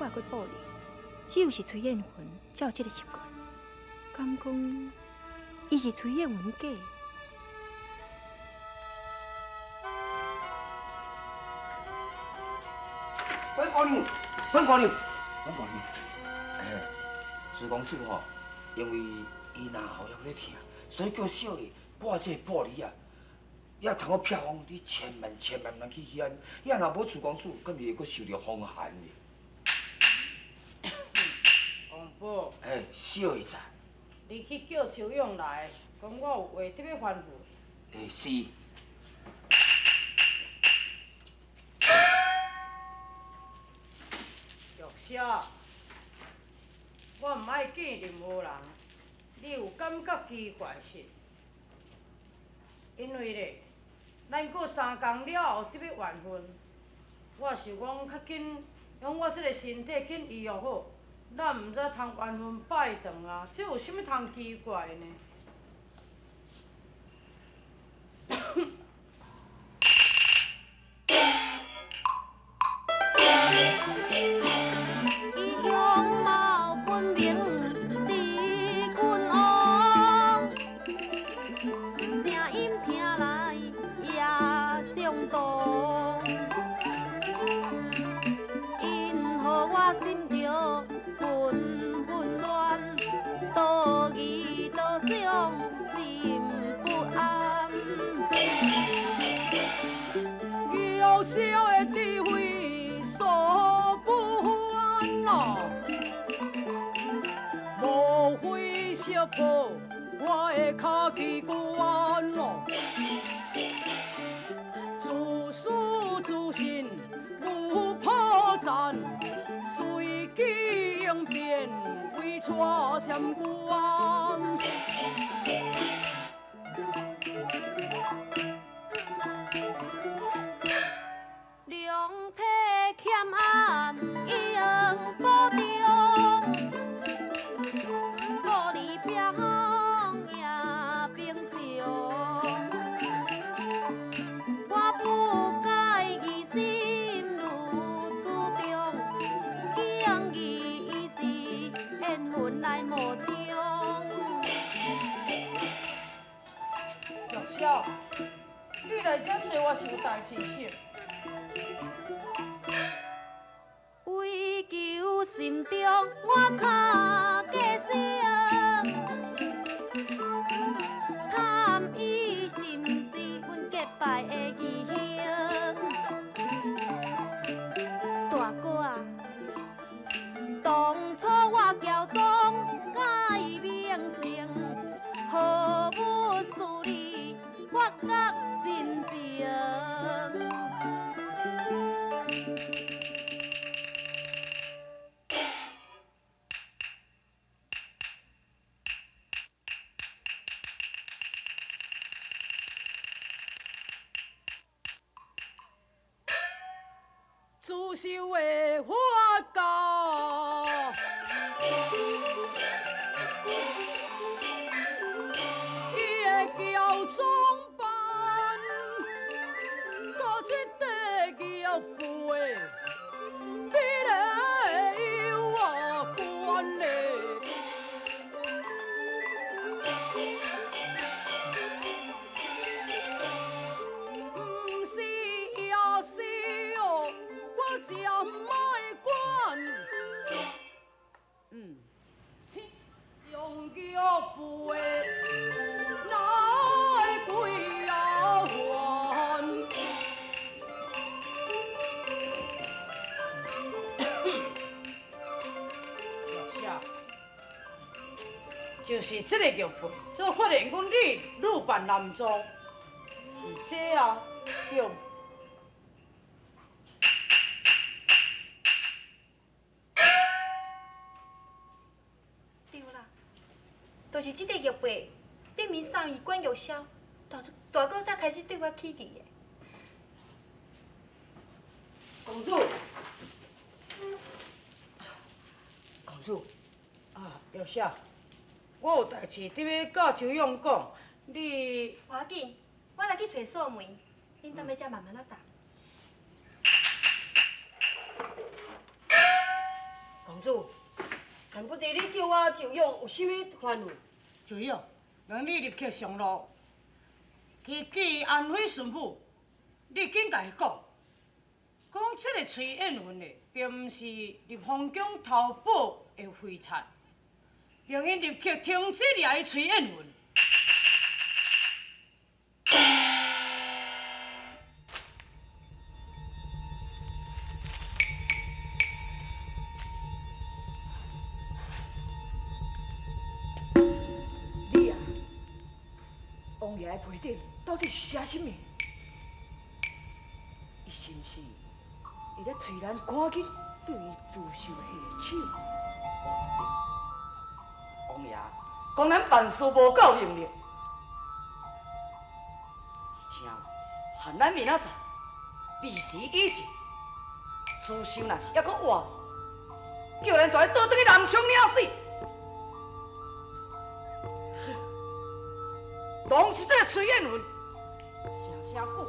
挂过布哩，只有是崔艳云才有这个习惯。敢讲，伊是崔艳云假？本姑娘，本姑娘，本姑娘，朱公主吼，因为伊那后腰咧疼，所以叫小爷挂这布哩啊。也通我漂风，你千万唔通去遐，也若无朱公主，敢是会阁受着风寒呢。王婆，小爷在。你去叫秋勇来，讲我有话特别吩咐。是。玉小，我唔爱见任何人，你有感觉奇怪是？因为咧，咱过3天了后特别缘分，我想讲较紧，用我这个身体紧医药好，咱唔则通缘分拜堂啊，这有啥物通奇怪呢？小的智慧说不完咯，无非小宝我的脚气关咯，自私自信无破绽，随机应变为错相关。量体欠安，应保重。玻璃壁也平常。我不该疑心如此重，竟疑是缘分来无情。玉小，你来这找我是有代志是？为求心中我较加声，探伊是毋是阮结拜的义兄？大哥啊，当初我骄纵甲伊名声，好母事你发觉真情。自修的法教，伊的教宗班，搁一块玉杯，比个有我关嘞。不是也是哦。我真莫管，用玉杯哪会归啊还？玉小，就是这个玉杯，这发现讲你女扮男装，是这啊，对。就是这个玉杯，顶面送伊管玉箫，大哥才开始对我起疑的。公主，公主，玉小，我有代志特别甲秋勇讲，你无要紧，我来去找锁门，恁等要遮慢慢啊答。公主，但不知你叫我就用有甚物烦恼？就用，让你立刻上路，去见安徽巡抚，你紧甲伊讲，讲这个崔艳云的，并不是入皇宫偷宝的废柴，让伊立刻停止掠伊崔艳云。你啊，王爷的批顶到底是写甚物？伊是毋是伊咧催咱赶紧对自首下手？王爷讲咱办事无够能力，而且喊咱明仔载未时以前自首，若是还阁活，叫咱大家倒转去南昌领死。拢是这个崔艳云，声声久，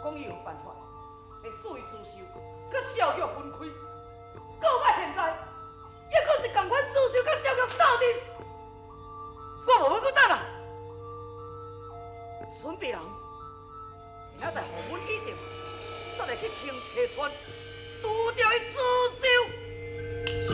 讲伊有办法，会使伊自首，佮小玉分开，到我现在，还阁是共款自首，佮小玉斗阵，我无要搁等啊！准备人，明仔载予阮以前，杀来去清溪川，拄着伊自首，是。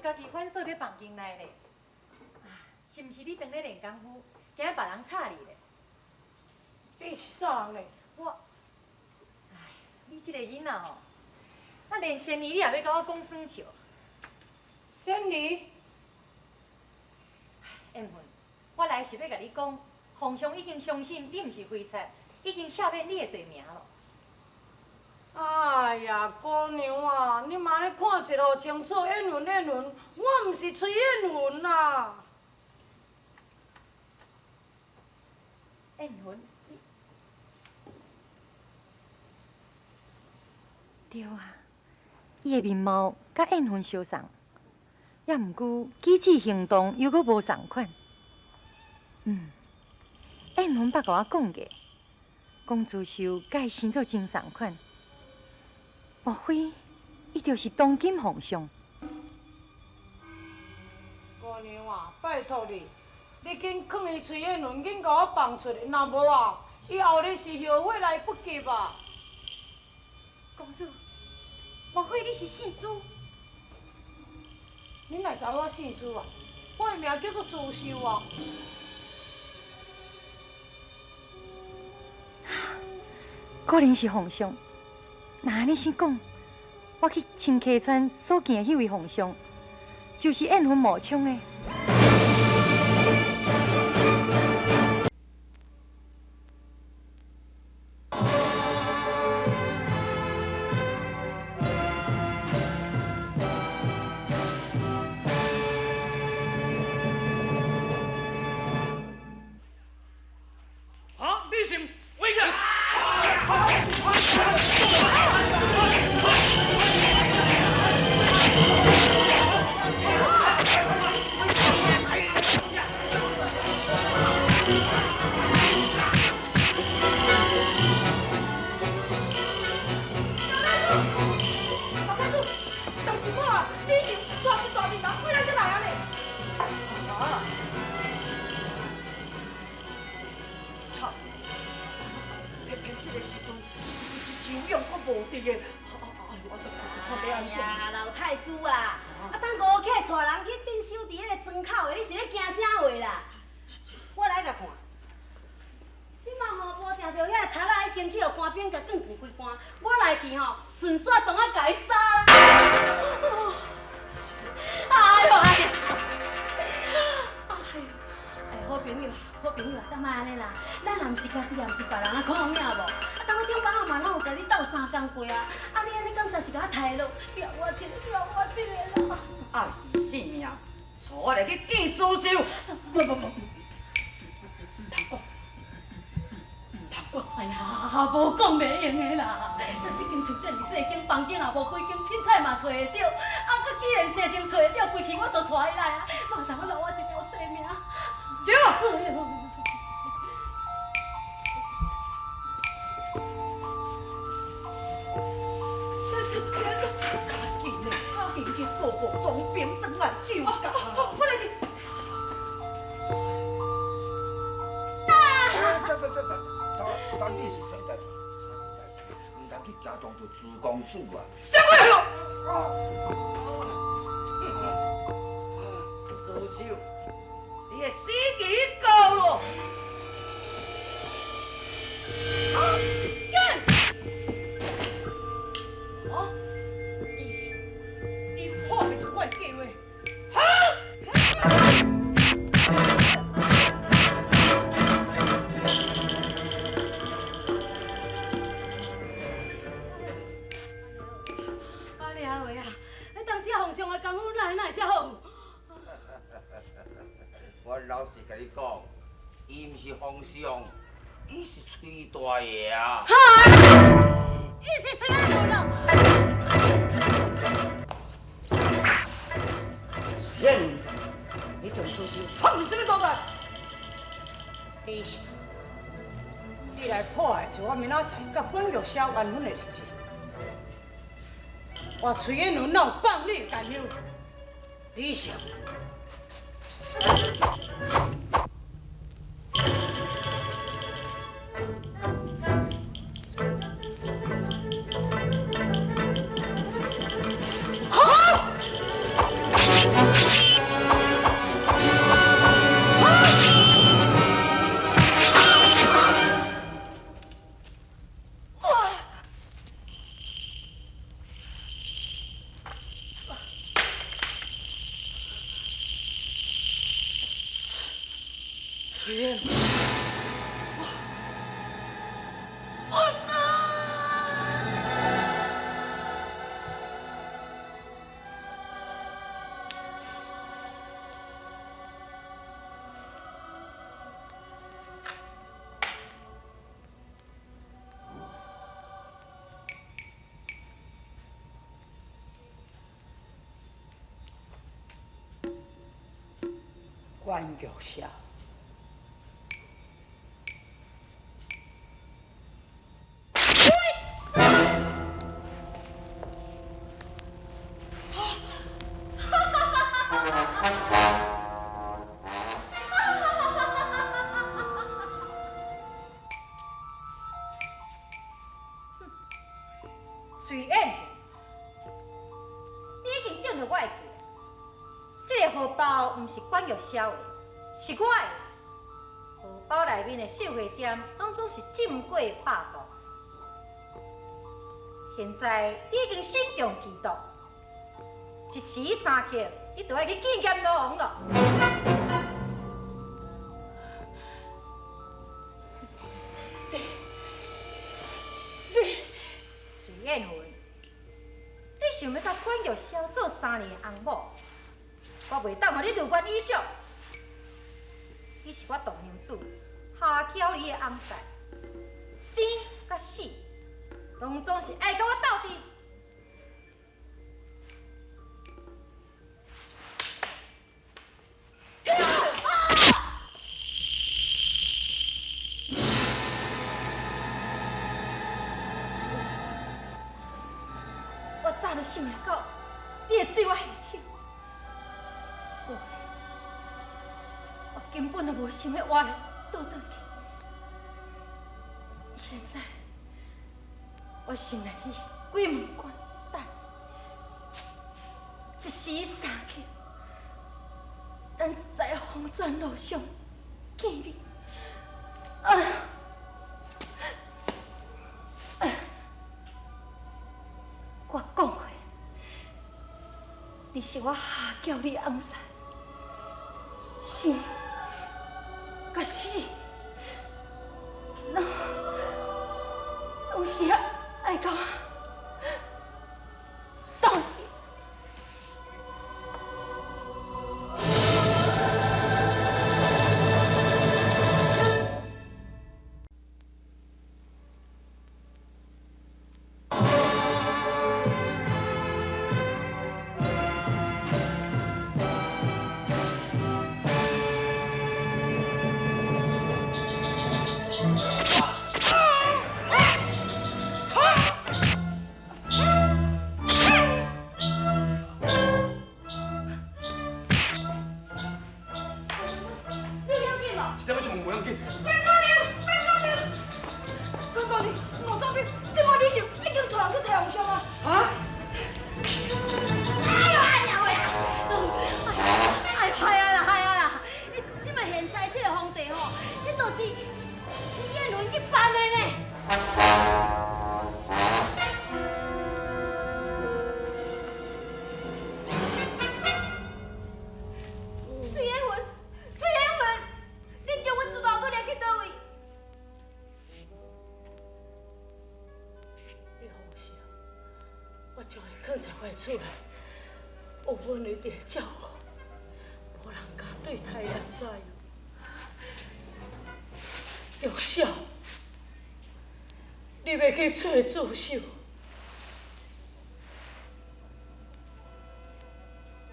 家己反锁咧房间内咧，是毋是你当咧练功夫，惊别人吵你咧？你是啥人咧？我，你这个囡仔哦，那连仙儿你也要甲我讲耍笑？仙儿，艳云，我来是要甲你讲，皇上已经相信你毋是废柴，已经赦免你的罪名了。哎呀，姑娘啊，你嘛咧看一路清楚，艳云，我毋是崔艳云啦。艳云，你对啊，伊的面貌甲艳云相像，也毋过举止行动又阁无同款。艳云捌甲我讲过，讲自首甲伊生做真同款。莫非伊就是当今皇上？姑娘啊，拜托你，你紧放伊崔艳云，紧甲我放出来，若无啊，伊后日是后悔来不及啊！公主，莫非你是圣主？你哪知我姓朱啊？我的名叫做朱秀啊！果然是皇上。那安尼先讲，我去清溪川所见的迄位皇上，就是艳云冒充的。好，李信，围着。老太师啊，等吴客带人去镇守伫迄个庄口的，你是咧惊啥话啦？我来甲看，即马吼无定着遐贼仔已经去互官兵甲卷赴规关，我来去吼顺续总啊甲伊杀啦！哎呦！好朋友，好朋友啊，当莫安尼啦，咱也毋是家己，也毋是别人啊，讲有影无？当我顶班啊嘛，咱有甲你斗3工过啊，你安尼敢才是甲我刣落，掠我一个啦！爱伫性命，带我来去见自首。不，唔通讲，哎呀，无讲袂用的啦，这间厝遮尔细间房间也无几间，凊彩嘛找会着，搁既然生性找会着，规气我就带伊来啊，嘛通留我一条性命。叫！紧紧步步装兵转来救驾。我来去。当你是啥代志？唔通去惊动到朱公主啊！什么？苏秀，你的时机到了。你破坏出我的计划。阿丽阿伟啊，你当时啊皇上的功夫哪会遮好？我老实甲你讲，伊毋是皇上，伊是崔大爷啊！伊是崔安伦哦。燕，你将此事藏伫什么所在？你是，你来破坏就我明仔载甲本玉痟缘分的日子。我崔延伦哪有放你的干休？你想？崔燕，关玉痟。随缘，你已经中着我的计。这个荷包毋是关玉痟的，是我的。荷包内面的小花针，拢总是浸过百度。现在你已经慎重其毒，一时三刻，你就要去见阎罗王了。崔燕云，你想要甲关玉痟做3年的翁某，我袂当互你如愿以偿。你是我大娘子下娇你的翁婿，生甲死，拢总是爱甲我斗阵。我早就想到你会对我下手，所以我根本就无想要活来倒转去。现在我想来去鬼门关等，一时三刻，咱在黄泉路上见面。我讲过，你是我下叫你翁婿，生甲死，拢是爱甲我斗阵。一点仔上无要紧。公公你莫作兵，这摆你想已经拖人去太阳上啊！啊？害啊啦！即摆现在这个皇帝吼，迄都是徐彦伦去办的呢。崔延魂，你将阮自大哥掠去倒位？你放心，我将伊放在我的厝内，有阮一定照顾，无人敢对太人怎样。玉少，你要去找助手，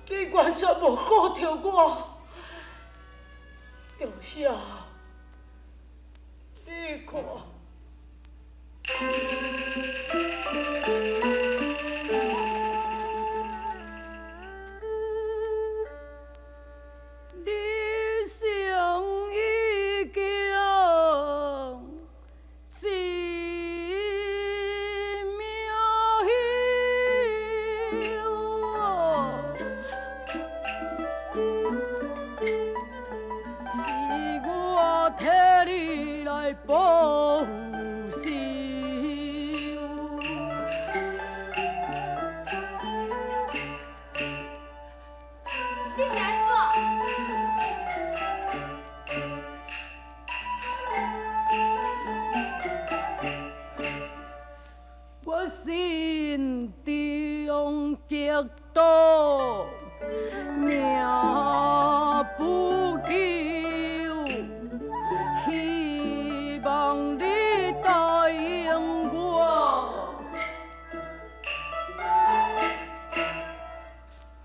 你完全无顾着我。玉少，你看。你想已经一秒是我替你来报仇。你是安怎？我心中极度命不久，希望你答应我。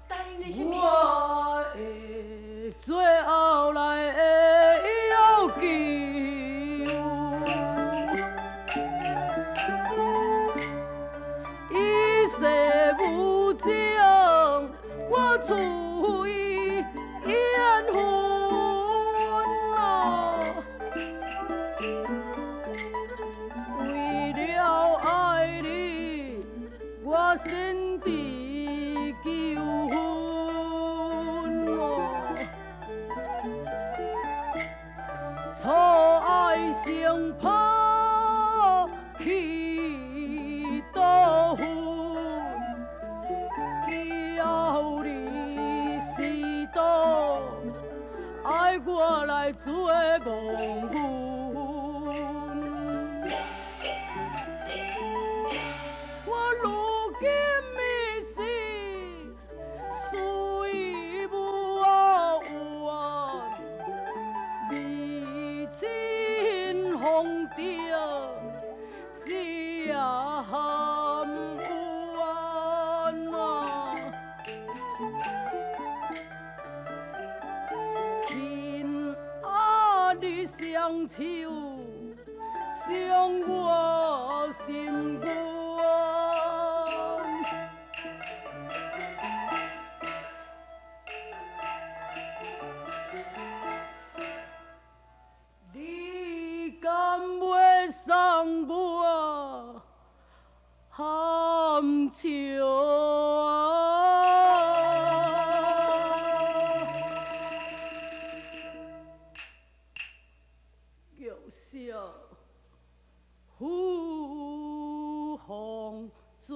答应你什么？我的最后来的要求，一世无情，我除以烟魂啊！为了爱你，我心地求婚啊！错爱成抛弃倒分，以后你是倒爱我来做梦魂。我如今的是虽无怨，未亲风定，是也含冤啊！亲爱的双手，伤我心愿。你敢袂送我含笑啊？玉少虎风转。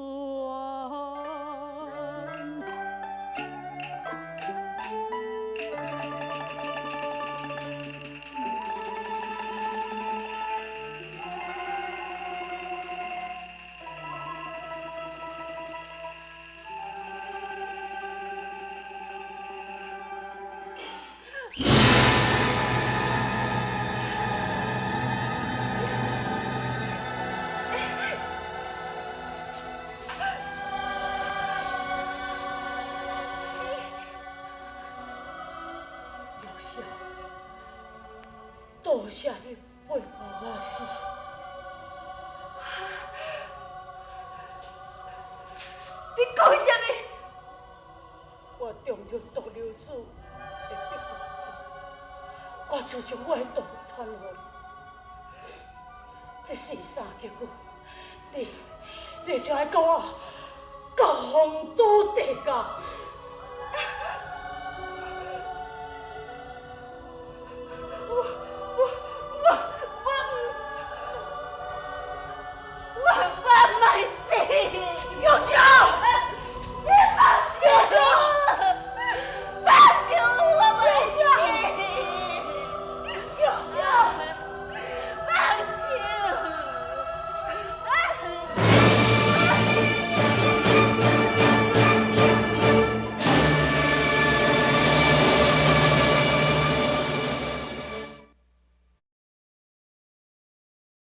多谢你陪伴我死。你讲什么？我中着毒瘤子的逼大症，我就将我的道传予你。这世啥结果，你就爱甲我共逢赌地角。